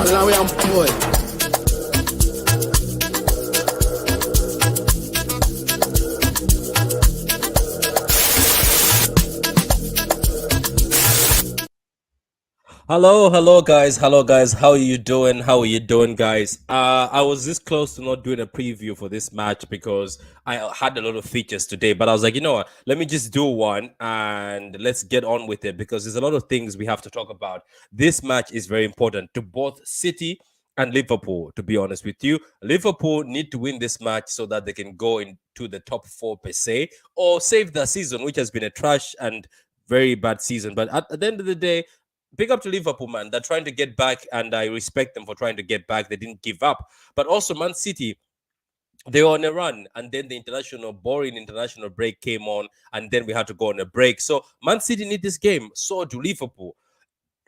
Malawi and boy. Hello guys, how are you doing guys? I was this close to not doing a preview for this match because I had a lot of features today, but I was like, you know what, let me just do one and let's get on with it because there's a lot of things we have to talk about. This match is very important to both City and Liverpool, to be honest with you. Liverpool need to win this match so that they can go into the top 4 per se, or save the season, which has been a trash and very bad season. But at the end of the day, big up to Liverpool, man. They're trying to get back, and I respect them for trying to get back. They didn't give up. But also, Man City, they were on a run, and then the boring international break came on, and then we had to go on a break. So Man City need this game. So do Liverpool.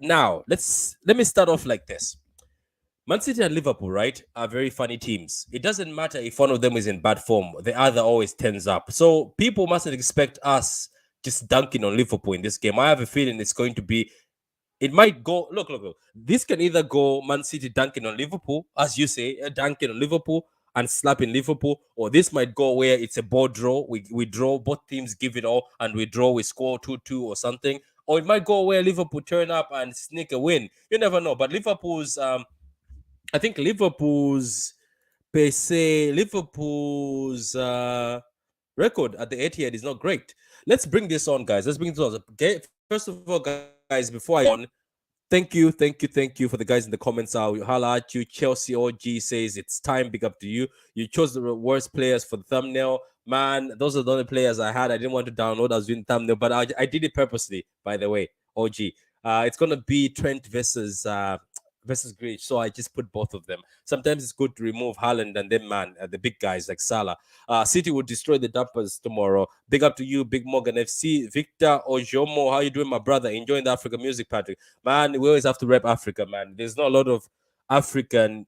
Now, let me start off like this. Man City and Liverpool, right, are very funny teams. It doesn't matter if one of them is in bad form. The other always turns up. So people mustn't expect us just dunking on Liverpool in this game. I have a feeling it's going to be. It might go. Look. This can either go Man City dunking on Liverpool, as you say, dunking on Liverpool and slapping Liverpool, or this might go where it's a ball draw. We draw, both teams give it all, and we draw. We score 2-2 or something. Or it might go where Liverpool turn up and sneak a win. You never know. But Liverpool's, I think Liverpool's, per se, Liverpool's record at the Etihad is not great. Let's bring this on, guys. Let's bring this on. Okay, first of all, guys, before I on, thank you for the guys in the comments. I'll holla at you. Chelsea OG says it's time. Big up to you. You chose the worst players for the thumbnail. Man, those are the only players I had. I didn't want to download. I was doing thumbnail, but I did it purposely, by the way. OG. It's gonna be Trent versus Grealish, so I just put both of them. Sometimes it's good to remove Haaland and then the big guys like Salah. City will destroy the Dumpers tomorrow. Big up to you, Big Morgan FC. Victor Ojomo, how you doing, my brother? Enjoying the African music, Patrick? Man, we always have to rep Africa, man. There's not a lot of African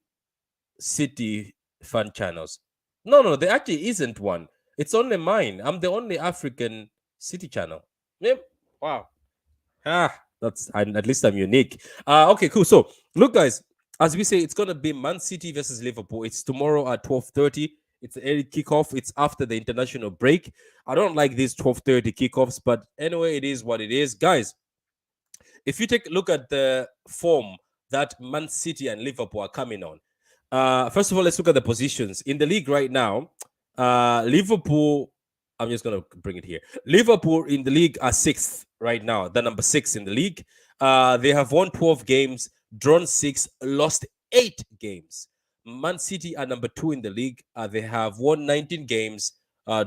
City fan channels. No, there actually isn't one. It's only mine. I'm the only African City channel. Yep. Wow. At least I'm unique. Okay, cool. So look, guys, as we say, it's gonna be Man City versus Liverpool. It's tomorrow at 12:30. It's an early kickoff. It's after the international break. I don't like these 12:30 kickoffs, but anyway, it is what it is, guys. If you take a look at the form that Man City and Liverpool are coming on, first of all, let's look at the positions in the league right now. Liverpool. I'm just going to bring it here. Liverpool in the league are 6th right now. They're number 6 in the league. They have won 12 games, drawn 6, lost 8 games. Man City are number 2 in the league. They have won 19 games,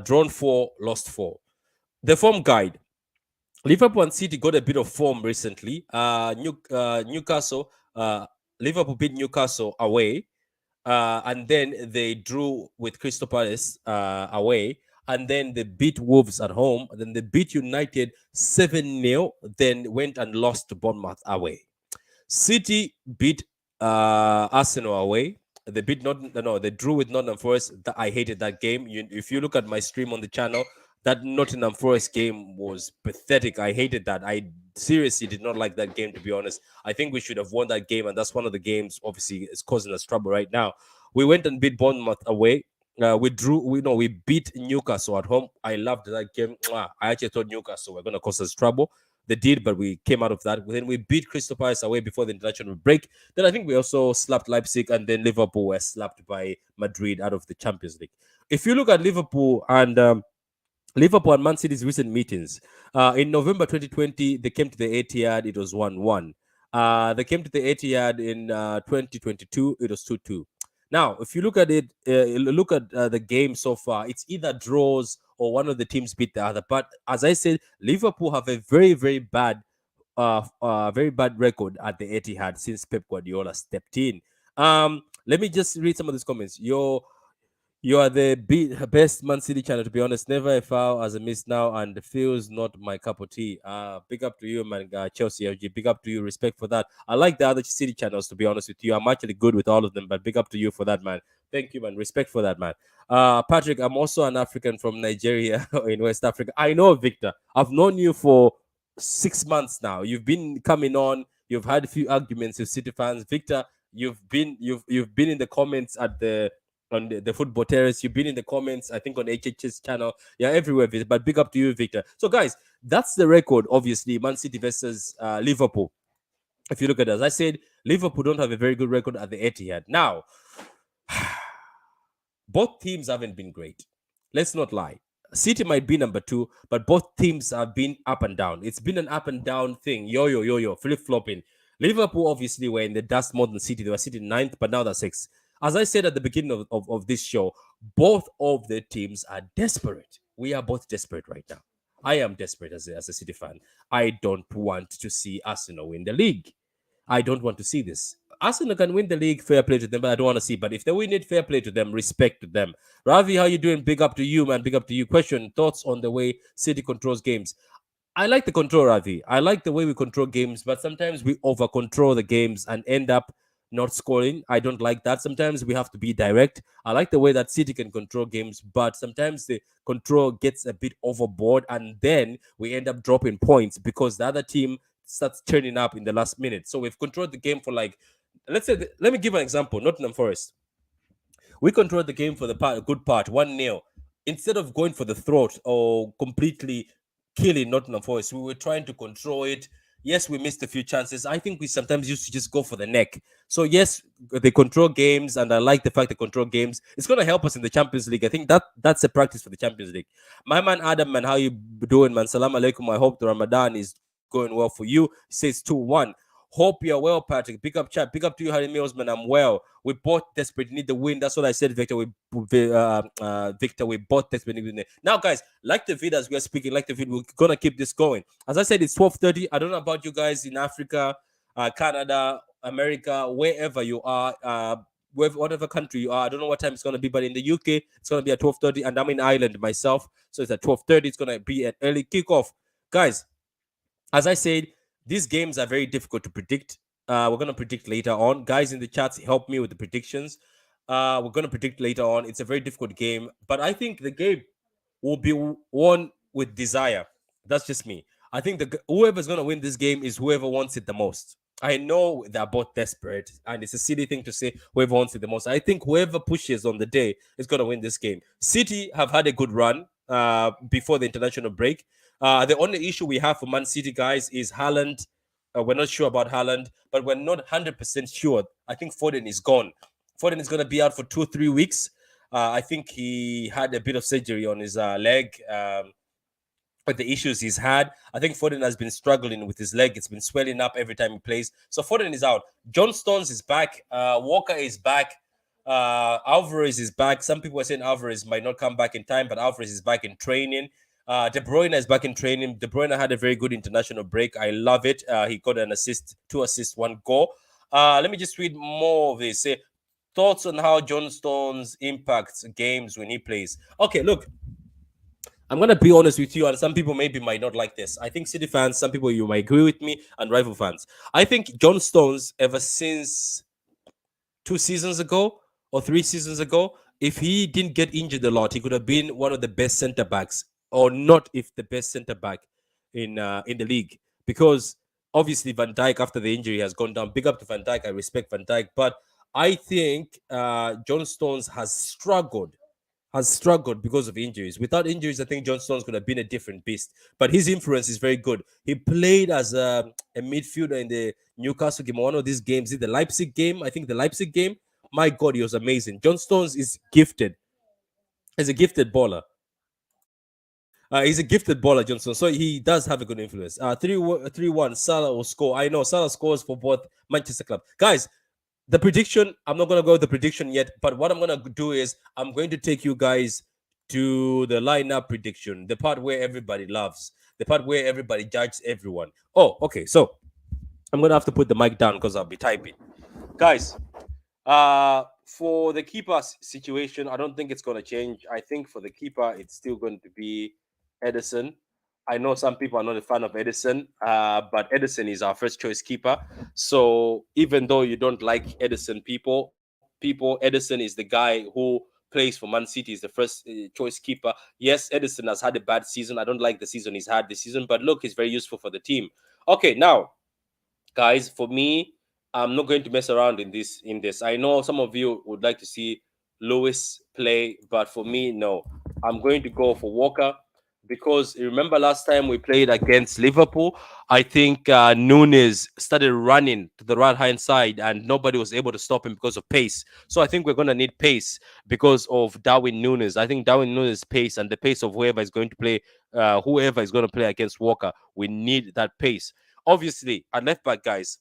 drawn 4, lost 4. The form guide. Liverpool and City got a bit of form recently. Newcastle, Liverpool beat Newcastle away. And then they drew with Crystal Palace away. And then they beat Wolves at home. And then they beat United 7-0. Then went and lost to Bournemouth away. City beat Arsenal away. They drew with Nottingham Forest. I hated that game. If you look at my stream on the channel, that Nottingham Forest game was pathetic. I hated that. I seriously did not like that game, to be honest. I think we should have won that game, and that's one of the games, obviously, is causing us trouble right now. We went and beat Bournemouth away. We beat Newcastle at home. I loved that game. I actually thought Newcastle were going to cause us trouble. they did, but we came out of that. Then we beat Crystal Palace away before the international break. Then I think we also slapped Leipzig, and then Liverpool were slapped by Madrid out of the Champions League. If you look at Liverpool and Man City's recent meetings. In November 2020, they came to the Etihad, it was 1-1. They came to the Etihad in 2022, it was 2-2. Now, if you look at it, look at the game so far, it's either draws or one of the teams beat the other. But as I said, Liverpool have a very, very bad record at the Etihad since Pep Guardiola stepped in. Let me just read some of these comments. You are the best Man City channel, to be honest. Never a foul as a miss now, and feels not my cup of tea. Big up to you, man. Chelsea FG. Big up to you. Respect for that. I like the other City channels, to be honest with you. I'm actually good with all of them, but big up to you for that, man. Thank you, man. Respect for that, man. Patrick, I'm also an African from Nigeria in West Africa. I know, Victor. I've known you for 6 months now. You've been coming on. You've had a few arguments with City fans, Victor. You've been in the comments at the football terrace. You've been in the comments, I think, on HH's channel. Yeah, everywhere. But big up to you, Victor. So, guys, that's the record, obviously. Man City versus Liverpool. If you look at it, as I said, Liverpool don't have a very good record at the Etihad. Now, both teams haven't been great. Let's not lie. City might be number 2, but both teams have been up and down. It's been an up and down thing. Yo, flip-flopping. Liverpool obviously were in the dust more than City. They were sitting 9th, but now they're 6th. As I said at the beginning of this show, both of the teams are desperate. We are both desperate right now. I am desperate as a City fan. I don't want to see Arsenal win the league. I don't want to see this. Arsenal can win the league, fair play to them, but I don't want to see. But if they win it, fair play to them, respect to them. Ravi, how you doing? Big up to you, man. Big up to you. Question, thoughts on the way City controls games? I like the control, Ravi. I like the way we control games, but sometimes we over control the games and end up not scoring. I don't like that. Sometimes we have to be direct. I like the way that City can control games, but sometimes the control gets a bit overboard, and then we end up dropping points because the other team starts turning up in the last minute. So we've controlled the game for, like, let's say, let me give an example. Nottingham Forest. We controlled the game for the good part, 1-0. Instead of going for the throat or completely killing Nottingham Forest, we were trying to control it. Yes, we missed a few chances. I think we sometimes used to just go for the neck. So yes, they control games, and I like the fact they control games. It's going to help us in the Champions League. I think that's a practice for the Champions League. My man Adam, man, how you doing, man? Salam alaikum. I hope the Ramadan is going well for you. He says 2-1. Hope you're well, Patrick. Pick up chat. Pick up to you, Harry Mills, man. I'm well. We both desperately need the win. That's what I said, Victor. Victor, we both desperately need the win. Now, guys, like the video as we are speaking, like the video, we're gonna keep this going. As I said, it's 12:30. I don't know about you guys in Africa, Canada, America, wherever you are, whatever country you are. I don't know what time it's gonna be, but in the UK, it's gonna be at 12:30, and I'm in Ireland myself, so it's at 12:30. It's gonna be an early kickoff, guys. As I said, these games are very difficult to predict. We're going to predict later on. Guys in the chats, help me with the predictions. We're going to predict later on. It's a very difficult game, but I think the game will be won with desire. That's just me. I think whoever's going to win this game is whoever wants it the most. I know they're both desperate, and it's a silly thing to say whoever wants it the most. I think whoever pushes on the day is going to win this game. City have had a good run before the international break. The only issue we have for Man City, guys, is Haaland. We're not sure about Haaland, but we're not 100% sure. I think Foden is gone. Foden is going to be out for 2-3 weeks. I think he had a bit of surgery on his leg. But the issues he's had, I think Foden has been struggling with his leg. It's been swelling up every time he plays. So Foden is out. John Stones is back. Walker is back. Alvarez is back. Some people are saying Alvarez might not come back in time, but Alvarez is back in training. De Bruyne is back in training. De Bruyne had a very good international break. I love it. He got an assist, 2 assists, 1 goal. Let me just read more of this. Thoughts on how John Stones impacts games when he plays. Okay, look, I'm going to be honest with you, and some people maybe might not like this. I think City fans, some people you might agree with me, and rival fans. I think John Stones, ever since 2 seasons ago or 3 seasons ago, if he didn't get injured a lot, he could have been one of the best center backs, or not if the best center back in the league. Because obviously Van Dijk, after the injury, has gone down. Big up to Van Dijk. I respect Van Dijk. But I think John Stones has struggled has struggled because of injuries. Without injuries, I think John Stones could have been a different beast. But his influence is very good. He played as a midfielder in the Newcastle game, one of these games, in the Leipzig game. I think the Leipzig game. My God, he was amazing. John Stones is gifted. He's a gifted baller. He's a gifted baller, Johnson. So he does have a good influence. 3-1, Salah will score. I know Salah scores for both Manchester club. Guys, the prediction, I'm not going to go with the prediction yet, but what I'm going to do is I'm going to take you guys to the lineup prediction, the part where everybody loves, the part where everybody judges everyone. Oh, okay. So I'm going to have to put the mic down because I'll be typing. Guys, for the keeper situation, I don't think it's going to change. I think for the keeper, it's still going to be Edison. I know some people are not a fan of Edison, but Edison is our first choice keeper. So even though you don't like Edison, Edison is the guy who plays for Man City, is the first choice keeper. Yes, Edison has had a bad season. I don't like the season he's had this season, but look, he's very useful for the team. Okay, now guys, for me, I'm not going to mess around in this. I know some of you would like to see Lewis play, but for me, no. I'm going to go for Walker because remember last time we played against Liverpool, I think Nunes started running to the right hand side and nobody was able to stop him because of pace. So I think we're going to need pace because of Darwin Nunes. I think Darwin Nunes' pace and the pace of whoever is going to play, whoever is going to play against Walker, we need that pace. Obviously, at left back, guys,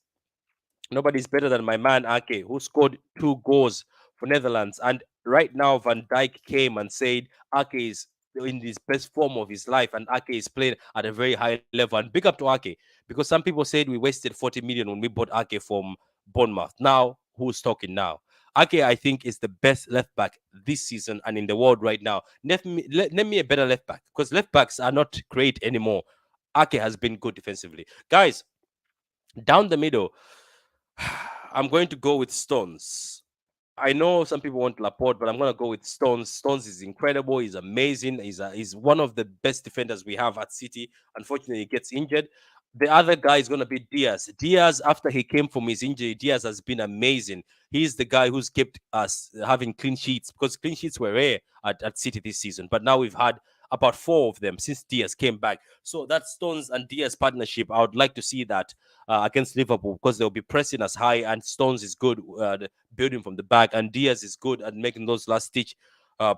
nobody's better than my man Ake, who scored 2 goals for Netherlands. And right now, Van Dijk came and said Ake is in his best form of his life, and Ake is playing at a very high level. And big up to Ake, because some people said we wasted 40 million when we bought Ake from Bournemouth. Now, who's talking now? Ake, I think, is the best left back this season and in the world right now. Name me a better left back, because left backs are not great anymore. Ake has been good defensively. Guys, down the middle, I'm going to go with Stones. I know some people want Laporte, but I'm going to go with Stones. Stones is incredible. He's amazing. He's one of the best defenders we have at City. Unfortunately, he gets injured. The other guy is going to be Diaz. Diaz, after he came from his injury, Diaz has been amazing. He's the guy who's kept us having clean sheets because clean sheets were rare at City this season. But now we've had about 4 of them since Diaz came back. So that Stones and Diaz partnership, I would like to see that against Liverpool because they'll be pressing us high, and Stones is good building from the back, and Diaz is good at making those last stitch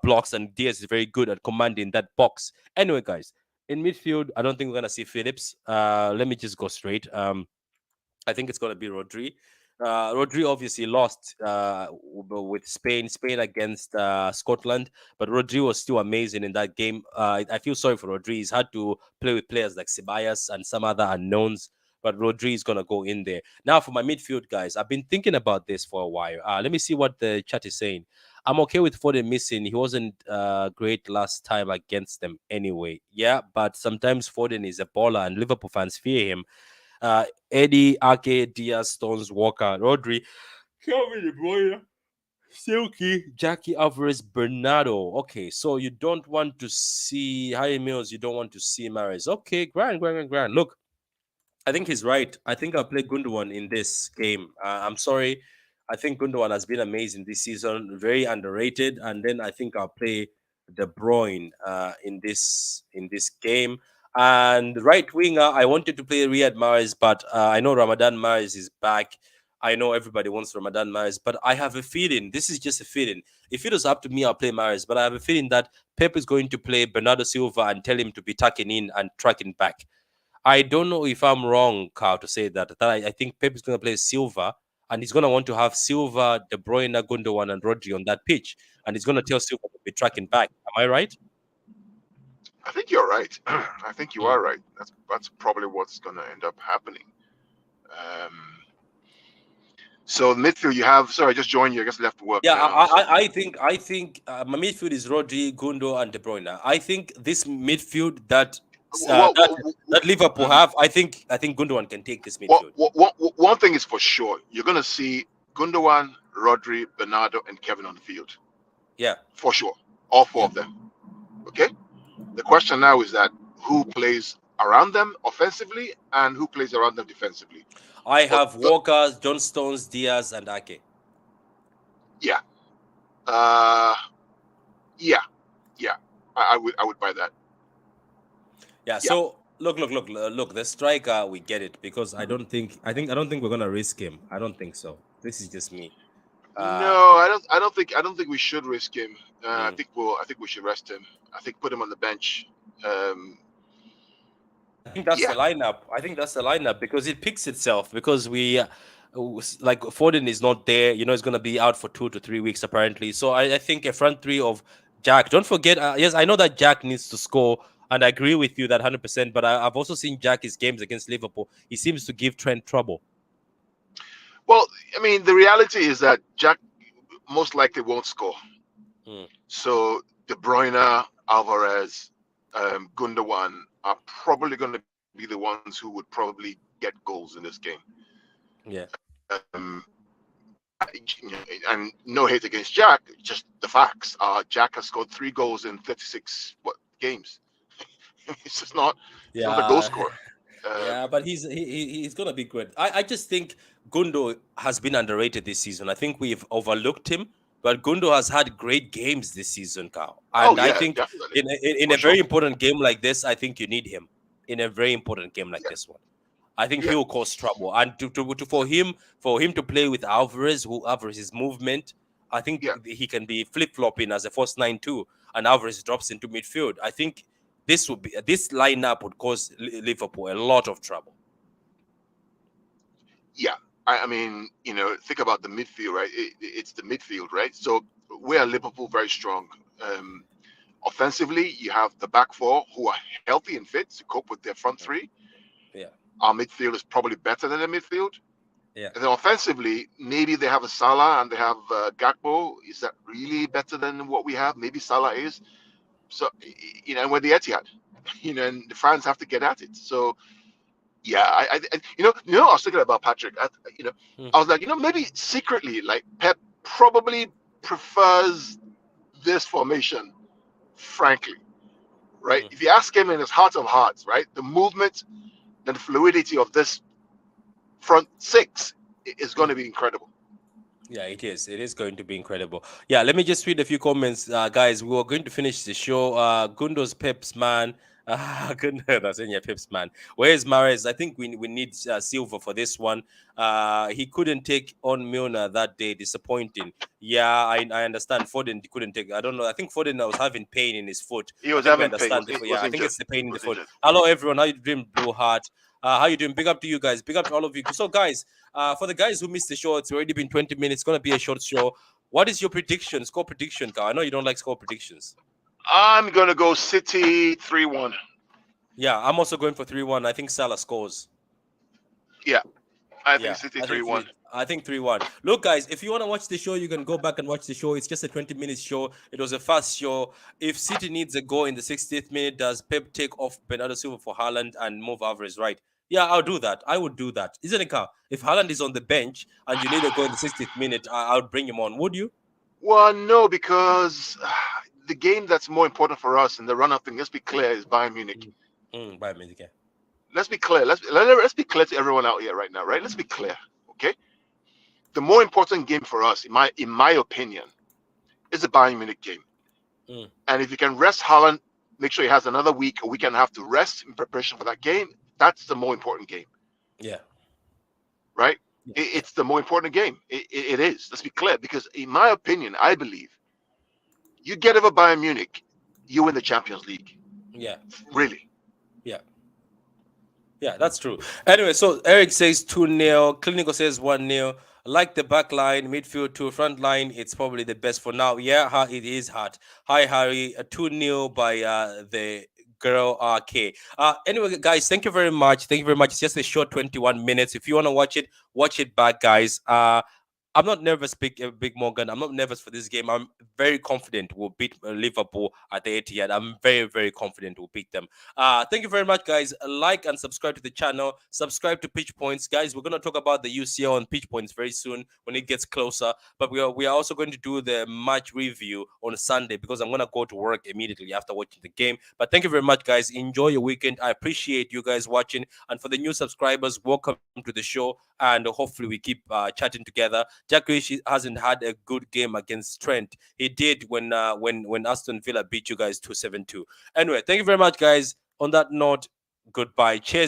blocks, and Diaz is very good at commanding that box. Anyway, guys, in midfield, I don't think we're gonna see Phillips. Let me just go straight. I think it's gonna be Rodri. Rodri obviously lost with Spain against Scotland, but Rodri was still amazing in that game. I feel sorry for Rodri. He's had to play with players like Ceballos and some other unknowns, but Rodri is gonna go in there. Now for my midfield, guys, I've been thinking about this for a while. Let me see what the chat is saying. I'm okay with Foden missing. He wasn't great last time against them anyway. Yeah, but sometimes Foden is a baller, and Liverpool fans fear him. Eddie, Ake, Diaz, Stones, Walker, Rodri, Kevin De Bruyne, Silky, Jackie Alvarez, Bernardo. Okay, so you don't want to see Harry Mills, you don't want to see Mares. Okay, grand. Look, I think he's right. I think I'll play Gundogan in this game. I'm sorry. I think Gundogan has been amazing this season, very underrated. And then I think I'll play De Bruyne in this game. And right winger, I wanted to play Riyad Mahrez, but I know Ramadan Mahrez is back. I know everybody wants Ramadan Mahrez, but I have a feeling, this is just a feeling. If it was up to me, I'll play Mahrez, but I have a feeling that Pep is going to play Bernardo Silva and tell him to be tucking in and tracking back. I don't know if I'm wrong, Carl, to say that. I think Pep is going to play Silva, and he's going to want to have Silva, De Bruyne, Gundogan, and Rodri on that pitch, and he's going to tell Silva to be tracking back. Am I right? I think you're right. I think you Mm. are right. That's probably what's going to end up happening. Um, so midfield, you have. Sorry, I just joined you. I just left work Yeah, now. So I think my midfield is Rodri, Gundo, and De Bruyne. I think this midfield that what, that what, that Liverpool mhm. have, I think Gundogan can take this midfield. One thing is for sure, you're going to see Gundogan, Rodri, Bernardo, and Kevin on the field Yeah, for sure. All 4 yeah. of them. Okay. The question now is that who plays around them offensively and who plays around them defensively. I But have Walker, John Stones, Diaz, and Ake. yeah, uh, yeah. I would buy that. Yeah. Yeah. So look. The striker, we get it because I don't think we're gonna risk him. I don't think so. This is just me. Uh, No, I don't think we should risk him. I mm. think we should rest him. I think put him on the bench. Um, I think that's yeah. the lineup. I think that's the lineup because it picks itself because like Foden is not there. You know, he's gonna be out for 2 to 3 weeks apparently. So I think a front three of Jack. Don't forget. Yes, I know that Jack needs to score, and I agree with you that 100%. But I've also seen Jack his games against Liverpool. He seems to give Trent trouble. Well, I mean, the reality is that Jack most likely won't score. Mm, So De Bruyne, Alvarez, Gundogan are probably going to be the ones who would probably get goals in this game. yeah. Um, and no hate against Jack, just the facts. Jack has scored 3 goals in 36 games. It's just not. He's not a goal Yeah. scorer. Yeah, but he's gonna be good. I just think Gundo has been underrated this season. I think we've overlooked him, but Gundo has had great games this season, Carl. Oh And I yeah, think definitely, in for a sure. very important game like this, I think you need him. In a very important game like Yeah, this one, I think he yeah, will cause trouble. And for him to play with Alvarez, who Alvarez's movement, I think yeah, he can be flip flopping as a first 9 too, and Alvarez drops into midfield. I think this lineup would cause Liverpool a lot of trouble. yeah. I mean, think about the midfield, right? It's the midfield, right? So we are Liverpool very strong. Um, Offensively, you have the back four who are healthy and fit to cope with their front three. Yeah, Our midfield is probably better than their midfield. yeah, And then offensively, maybe they have a Salah and they have Gakpo. Is that really better than what we have? Maybe Salah is. So, and we're the Etihad, and the fans have to get at it. So, yeah, I was thinking about Patrick. mm, I was like, maybe secretly, like Pep probably prefers this formation, frankly, right? mm. If you ask him in his heart of hearts, right, the movement and the fluidity of this front six is going to be incredible. Yeah, it is. It is going to be incredible. Yeah, let me just read a few comments, guys. We were going to finish the show. Gundo's Peps man. Gundo, that's in your Peps man. Where's Mares? I think we need Silver for this one. He couldn't take on Milner that day. Disappointing. Yeah, I understand. Foden couldn't take. I don't know. I think Foden was having pain in his foot. He I was think we having pain. understand. He Yeah, was I think injured. it's the pain He in the was foot. injured. Hello, everyone. How you doing, Blue Heart? How you doing? Big up to you guys. Big up to all of you. So, guys, for the guys who missed the show, it's already been 20 minutes. It's gonna be a short show. What is your prediction? Score prediction, Carl. I know you don't like score predictions. I'm going to go City 3-1. Yeah, I'm also going for 3-1. I think Salah scores. Yeah, I think Yeah, City I think 3-1. I think 3-1. Look, guys, if you want to watch the show, you can go back and watch the show. It's just a 20-minute show. It was a fast show. If City needs a goal in the 60th minute, does Pep take off Bernardo Silva for Haaland and move Alvarez right? Yeah, I'll do that. I would do that. Isn't it, Carl? If Haaland is on the bench and you need a goal in the 60th minute, I would bring him on. Would you? Well, no, because the game that's more important for us in the run-up thing, let's be clear, is Bayern Munich. By me, okay. Let's be clear. Let's be clear to everyone out here right now, right? Let's be clear, okay? The more important game for us, in my opinion, is the Bayern Munich game. Mm. And if you can rest Haaland, make sure he has another week or week and a half to rest in preparation for that game. That's the more important game, Yeah. right? Yeah. It's the more important game. It is. Let's be clear, because in my opinion, I believe you get over Bayern Munich, you win the Champions League. Yeah. Really. Yeah. Yeah, that's true. Anyway, so Eric says 2-0. Clinical says 1-0. Like the back line, midfield to front line, it's probably the best for now. Yeah, it is hard. Hi, Harry. 2-0 by the girl RK. Anyway, guys, thank you very much. Thank you very much. It's just a short 21 minutes. If you want to watch it back, guys. I'm not nervous, Big Morgan. I'm not nervous for this game. I'm very confident we'll beat Liverpool at the Etihad. I'm very, very confident we'll beat them. Thank you very much, guys. Like and subscribe to the channel. Subscribe to Pitch Points, guys. We're gonna talk about the UCL and Pitch Points very soon when it gets closer. But we are also going to do the match review on Sunday because I'm gonna go to work immediately after watching the game. But thank you very much, guys. Enjoy your weekend. I appreciate you guys watching. And for the new subscribers, welcome to the show. and hopefully we keep chatting together. Jack Grealish hasn't had a good game against Trent. He did when Aston Villa beat you guys 2-7-2. Anyway, thank you very much, guys. On that note, goodbye. Cheers.